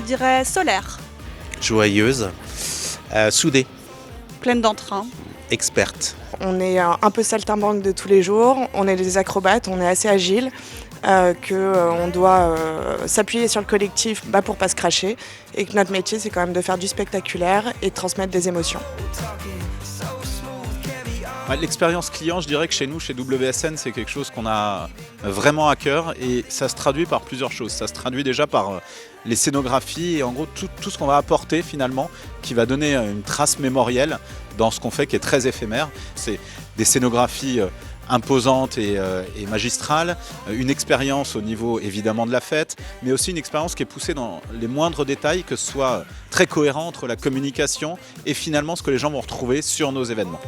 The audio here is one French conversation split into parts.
dirais solaire, Joyeuse, soudée, pleine d'entrain. experte. On est un peu saltimbanque de tous les jours, on est des acrobates, on est assez agile, qu'on doit s'appuyer sur le collectif pour pas se cracher et que notre métier c'est quand même de faire du spectaculaire et de transmettre des émotions. L'expérience client, je dirais que chez nous, chez WSN, c'est quelque chose qu'on a vraiment à cœur et ça se traduit par plusieurs choses. Ça se traduit déjà par les scénographies et en gros tout ce qu'on va apporter finalement qui va donner une trace mémorielle dans ce qu'on fait qui est très éphémère. C'est des scénographies imposantes et magistrales, une expérience au niveau évidemment de la fête, mais aussi une expérience qui est poussée dans les moindres détails, que ce soit très cohérent entre la communication et finalement ce que les gens vont retrouver sur nos événements.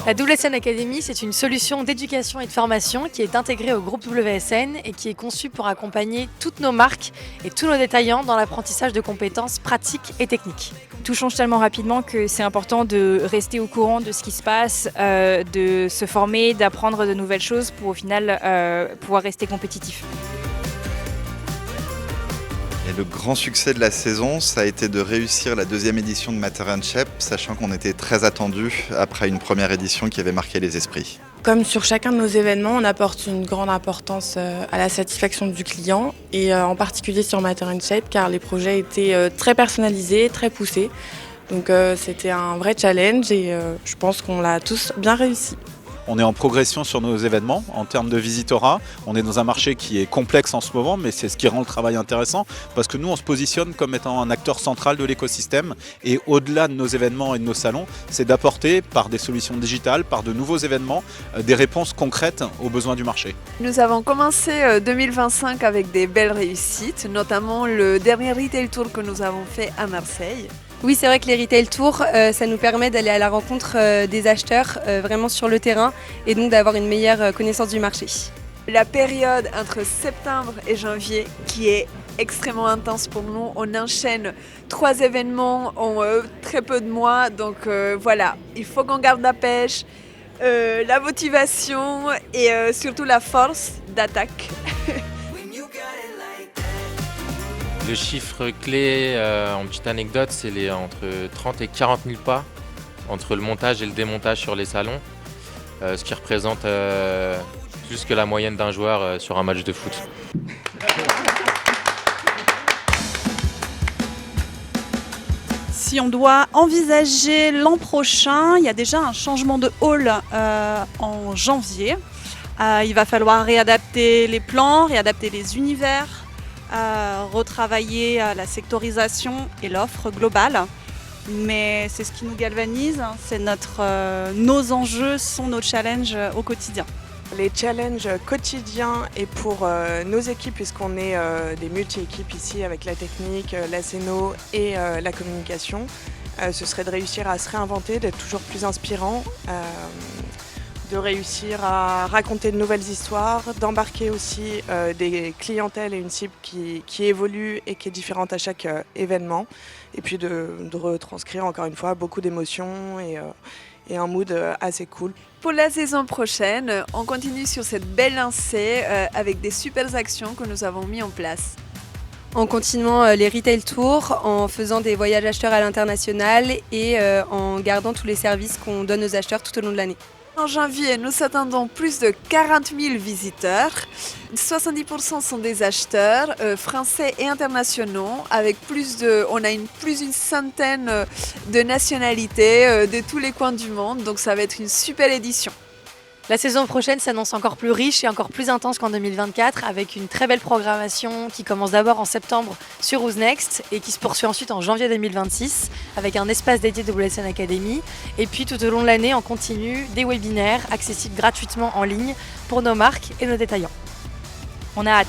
La WSN Academy, c'est une solution d'éducation et de formation qui est intégrée au groupe WSN et qui est conçue pour accompagner toutes nos marques et tous nos détaillants dans l'apprentissage de compétences pratiques et techniques. Tout change tellement rapidement que c'est important de rester au courant de ce qui se passe, de se former, d'apprendre de nouvelles choses pour au final pouvoir rester compétitif. Et le grand succès de la saison, ça a été de réussir la deuxième édition de Matter & Shape, sachant qu'on était très attendus après une première édition qui avait marqué les esprits. Comme sur chacun de nos événements, on apporte une grande importance à la satisfaction du client et en particulier sur Matter & Shape car les projets étaient très personnalisés, très poussés. Donc c'était un vrai challenge et je pense qu'on l'a tous bien réussi. On est en progression sur nos événements en termes de visitorat. On est dans un marché qui est complexe en ce moment, mais c'est ce qui rend le travail intéressant parce que nous, on se positionne comme étant un acteur central de l'écosystème et au-delà de nos événements et de nos salons, c'est d'apporter par des solutions digitales, par de nouveaux événements, des réponses concrètes aux besoins du marché. Nous avons commencé 2025 avec des belles réussites, notamment le dernier Retail Tour que nous avons fait à Marseille. Oui, c'est vrai que les Retail Tours, ça nous permet d'aller à la rencontre des acheteurs vraiment sur le terrain et donc d'avoir une meilleure connaissance du marché. La période entre septembre et janvier qui est extrêmement intense pour nous. On enchaîne 3 événements en très peu de mois, donc voilà, il faut qu'on garde la pêche, la motivation et surtout la force d'attaque. Le chiffre clé, en petite anecdote, c'est entre 30 et 40 000 pas entre le montage et le démontage sur les salons, ce qui représente plus que la moyenne d'un joueur sur un match de foot. Si on doit envisager l'an prochain, il y a déjà un changement de hall en janvier. Il va falloir réadapter les plans, réadapter les univers, retravailler la sectorisation et l'offre globale. Mais c'est ce qui nous galvanise, c'est nos enjeux sont nos challenges au quotidien. Les challenges quotidiens et pour nos équipes, puisqu'on est des multi-équipes ici avec la technique, la scéno et la communication, ce serait de réussir à se réinventer, d'être toujours plus inspirant, de réussir à raconter de nouvelles histoires, d'embarquer aussi des clientèles et une cible qui évolue et qui est différente à chaque événement, et puis de retranscrire encore une fois beaucoup d'émotions et un mood assez cool. Pour la saison prochaine, on continue sur cette belle lancée avec des super actions que nous avons mis en place. En continuant les Retail Tours, en faisant des voyages acheteurs à l'international et en gardant tous les services qu'on donne aux acheteurs tout au long de l'année. En janvier, nous attendons plus de 40 000 visiteurs. 70% sont des acheteurs français et internationaux, avec on a plus d'une centaine de nationalités de tous les coins du monde, donc ça va être une super édition. La saison prochaine s'annonce encore plus riche et encore plus intense qu'en 2024 avec une très belle programmation qui commence d'abord en septembre sur Who's Next et qui se poursuit ensuite en janvier 2026 avec un espace dédié WSN Academy et puis tout au long de l'année on continue des webinaires accessibles gratuitement en ligne pour nos marques et nos détaillants. On a hâte.